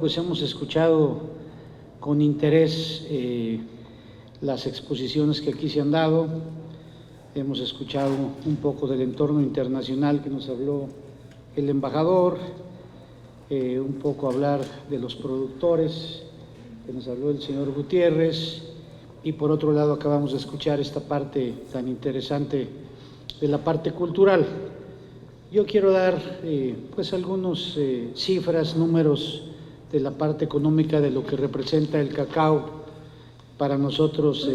Pues hemos escuchado con interés las exposiciones que aquí se han dado, hemos escuchado un poco del entorno internacional que nos habló el embajador, un poco hablar de los productores que nos habló el señor Gutiérrez, y por otro lado acabamos de escuchar esta parte tan interesante de la parte cultural. Yo quiero dar pues algunos cifras, números de la parte económica de lo que representa el cacao para nosotros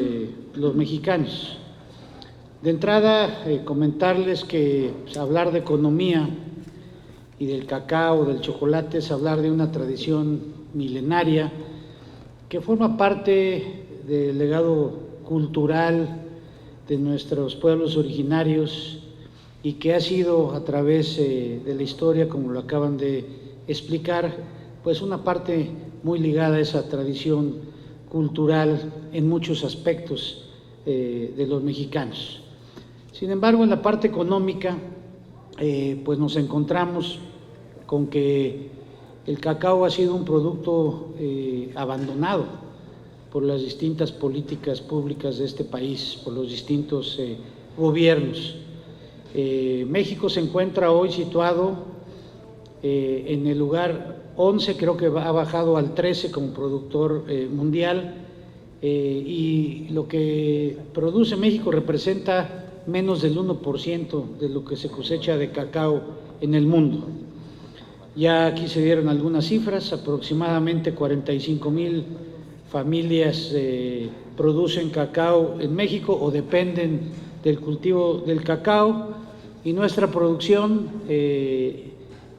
los mexicanos. De entrada, comentarles que pues, hablar de economía y del cacao, del chocolate, es hablar de una tradición milenaria que forma parte del legado cultural de nuestros pueblos originarios y que ha sido a través de la historia, como lo acaban de explicar, pues una parte muy ligada a esa tradición cultural en muchos aspectos de los mexicanos. Sin embargo, en la parte económica, pues nos encontramos con que el cacao ha sido un producto abandonado por las distintas políticas públicas de este país, por los distintos gobiernos. México se encuentra hoy situado en el lugar 11, creo que ha bajado al 13 como productor mundial, y lo que produce México representa menos del 1% de lo que se cosecha de cacao en el mundo. Ya aquí se dieron algunas cifras, aproximadamente 45,000 familias producen cacao en México o dependen del cultivo del cacao, y nuestra producción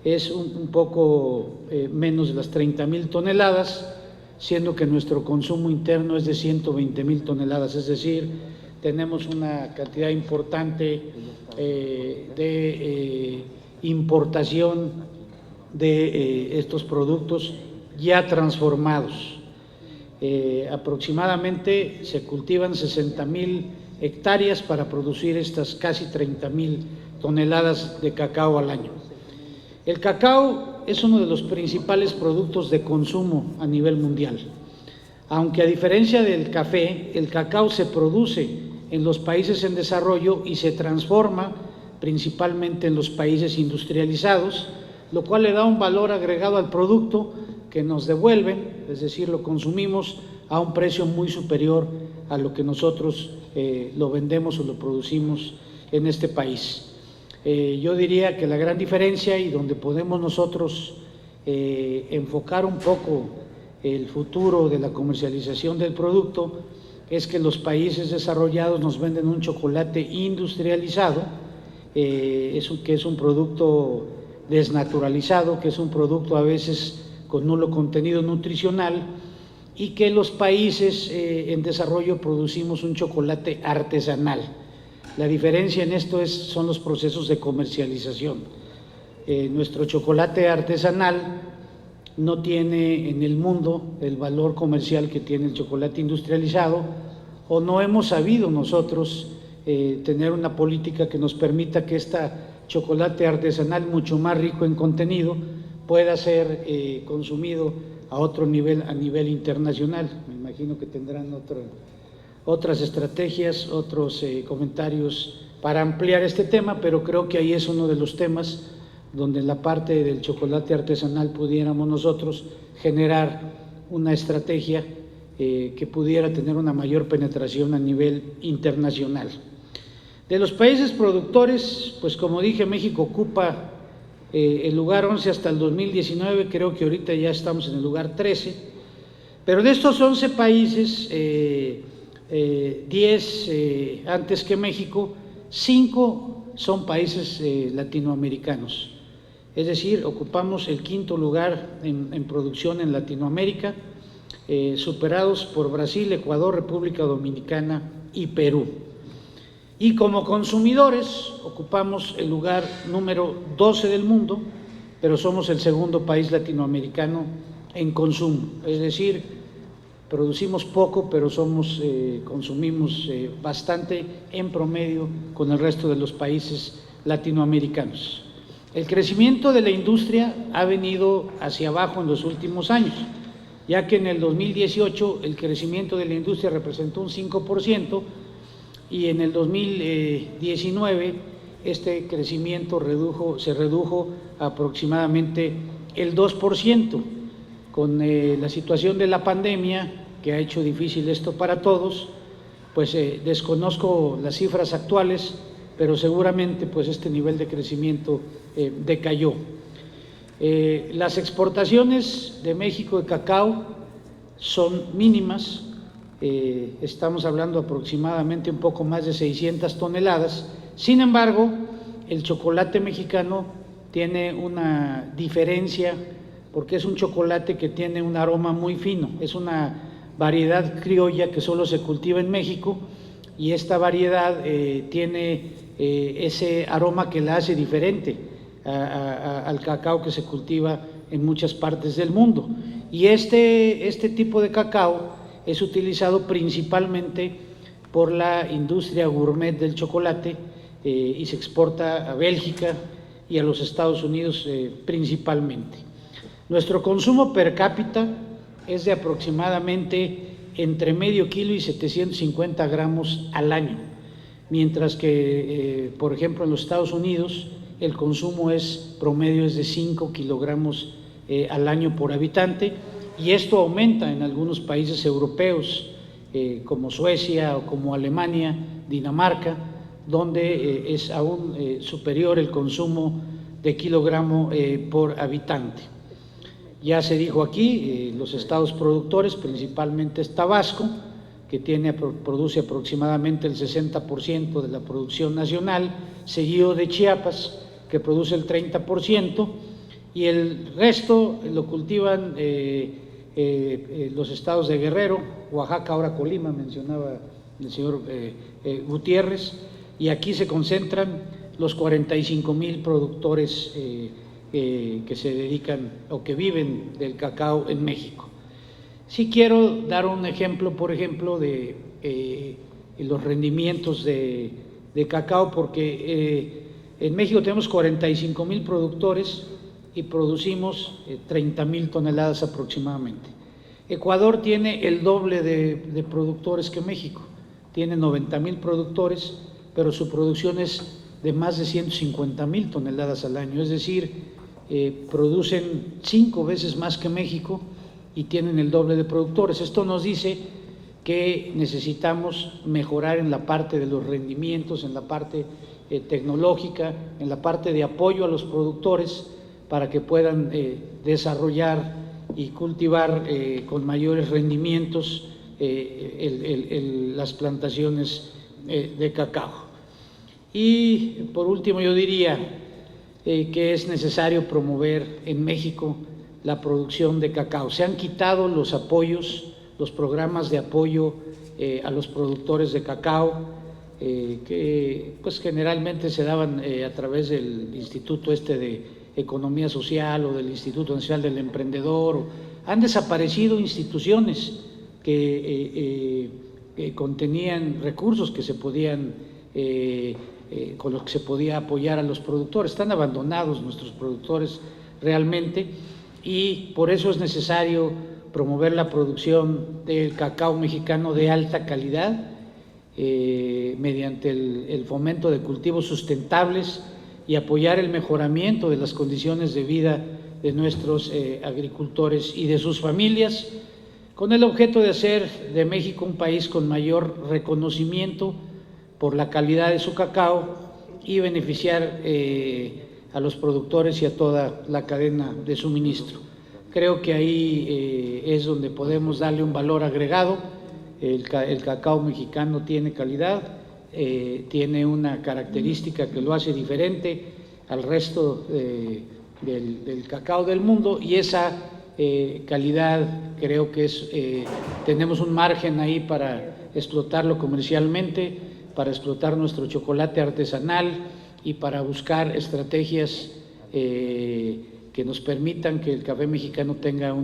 es un poco menos de las 30,000 toneladas, siendo que nuestro consumo interno es de 120,000 toneladas, es decir, tenemos una cantidad importante de importación de estos productos ya transformados. Aproximadamente se cultivan 60,000 hectáreas para producir estas casi 30,000 toneladas de cacao al año. El cacao es uno de los principales productos de consumo a nivel mundial, aunque a diferencia del café, el cacao se produce en los países en desarrollo y se transforma principalmente en los países industrializados, lo cual le da un valor agregado al producto que nos devuelven, es decir, lo consumimos a un precio muy superior a lo que nosotros lo vendemos o lo producimos en este país. Yo diría que la gran diferencia y donde podemos nosotros enfocar un poco el futuro de la comercialización del producto es que los países desarrollados nos venden un chocolate industrializado, que es un producto desnaturalizado, que es un producto a veces con nulo contenido nutricional, y que los países en desarrollo producimos un chocolate artesanal. La diferencia en esto son los procesos de comercialización. Nuestro chocolate artesanal no tiene en el mundo el valor comercial que tiene el chocolate industrializado, o no hemos sabido nosotros tener una política que nos permita que este chocolate artesanal, mucho más rico en contenido, pueda ser consumido a otro nivel, a nivel internacional. Me imagino que tendrán otras estrategias, otros comentarios para ampliar este tema, pero creo que ahí es uno de los temas donde en la parte del chocolate artesanal pudiéramos nosotros generar una estrategia que pudiera tener una mayor penetración a nivel internacional. De los países productores, pues como dije, México ocupa el lugar 11 hasta el 2019, creo que ahorita ya estamos en el lugar 13, pero de estos 11 países, 10 antes que México, 5 son países latinoamericanos, es decir, ocupamos el quinto lugar en producción en Latinoamérica, superados por Brasil, Ecuador, República Dominicana y Perú. Y como consumidores ocupamos el lugar número 12 del mundo, pero somos el segundo país latinoamericano en consumo, es decir, producimos poco, pero consumimos bastante en promedio con el resto de los países latinoamericanos. El crecimiento de la industria ha venido hacia abajo en los últimos años, ya que en el 2018 el crecimiento de la industria representó un 5% y en el 2019 este crecimiento se redujo a aproximadamente el 2%. Con la situación de la pandemia, que ha hecho difícil esto para todos, pues desconozco las cifras actuales, pero seguramente pues este nivel de crecimiento decayó. Las exportaciones de México de cacao son mínimas, estamos hablando aproximadamente un poco más de 600 toneladas. Sin embargo, el chocolate mexicano tiene una diferencia porque es un chocolate que tiene un aroma muy fino, es una variedad criolla que solo se cultiva en México y esta variedad tiene ese aroma que la hace diferente al cacao que se cultiva en muchas partes del mundo. Y este tipo de cacao es utilizado principalmente por la industria gourmet del chocolate y se exporta a Bélgica y a los Estados Unidos principalmente. Nuestro consumo per cápita es de aproximadamente entre medio kilo y 750 gramos al año, mientras que, por ejemplo, en los Estados Unidos el consumo promedio es de 5 kilogramos al año por habitante, y esto aumenta en algunos países europeos como Suecia o como Alemania, Dinamarca, donde es aún superior el consumo de kilogramo por habitante. Ya se dijo aquí, los estados productores, principalmente es Tabasco, que produce aproximadamente el 60% de la producción nacional, seguido de Chiapas, que produce el 30%, y el resto lo cultivan los estados de Guerrero, Oaxaca, ahora Colima, mencionaba el señor Gutiérrez, y aquí se concentran los 45,000 productores que se dedican o que viven del cacao en México. Sí quiero dar un ejemplo, por ejemplo, de los rendimientos de cacao, porque en México tenemos 45,000 productores y producimos 30,000 toneladas aproximadamente. Ecuador tiene el doble de productores que México, tiene 90,000 productores, pero su producción es de más de 150,000 toneladas al año, es decir, producen 5 veces más que México y tienen el doble de productores. Esto nos dice que necesitamos mejorar en la parte de los rendimientos, en la parte tecnológica, en la parte de apoyo a los productores para que puedan desarrollar y cultivar con mayores rendimientos las plantaciones de cacao. Y por último yo diría que es necesario promover en México la producción de cacao. Se han quitado los apoyos, los programas de apoyo a los productores de cacao, que pues generalmente se daban a través del Instituto de Economía Social o del Instituto Nacional del Emprendedor. Han desaparecido instituciones que contenían recursos que se podían con los que se podía apoyar a los productores. Están abandonados nuestros productores realmente, y por eso es necesario promover la producción del cacao mexicano de alta calidad mediante el fomento de cultivos sustentables y apoyar el mejoramiento de las condiciones de vida de nuestros agricultores y de sus familias, con el objeto de hacer de México un país con mayor reconocimiento por la calidad de su cacao y beneficiar a los productores y a toda la cadena de suministro. Creo que ahí es donde podemos darle un valor agregado. El cacao mexicano tiene calidad, tiene una característica que lo hace diferente al resto del cacao del mundo, y esa calidad creo que tenemos un margen ahí para explotarlo comercialmente, para explotar nuestro chocolate artesanal y para buscar estrategias que nos permitan que el café mexicano tenga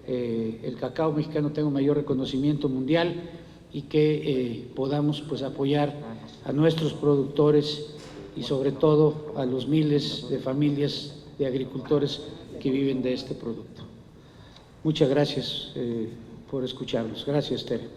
el cacao mexicano tenga un mayor reconocimiento mundial, y que podamos pues apoyar a nuestros productores y sobre todo a los miles de familias de agricultores que viven de este producto. Muchas gracias por escucharnos. Gracias, Tere.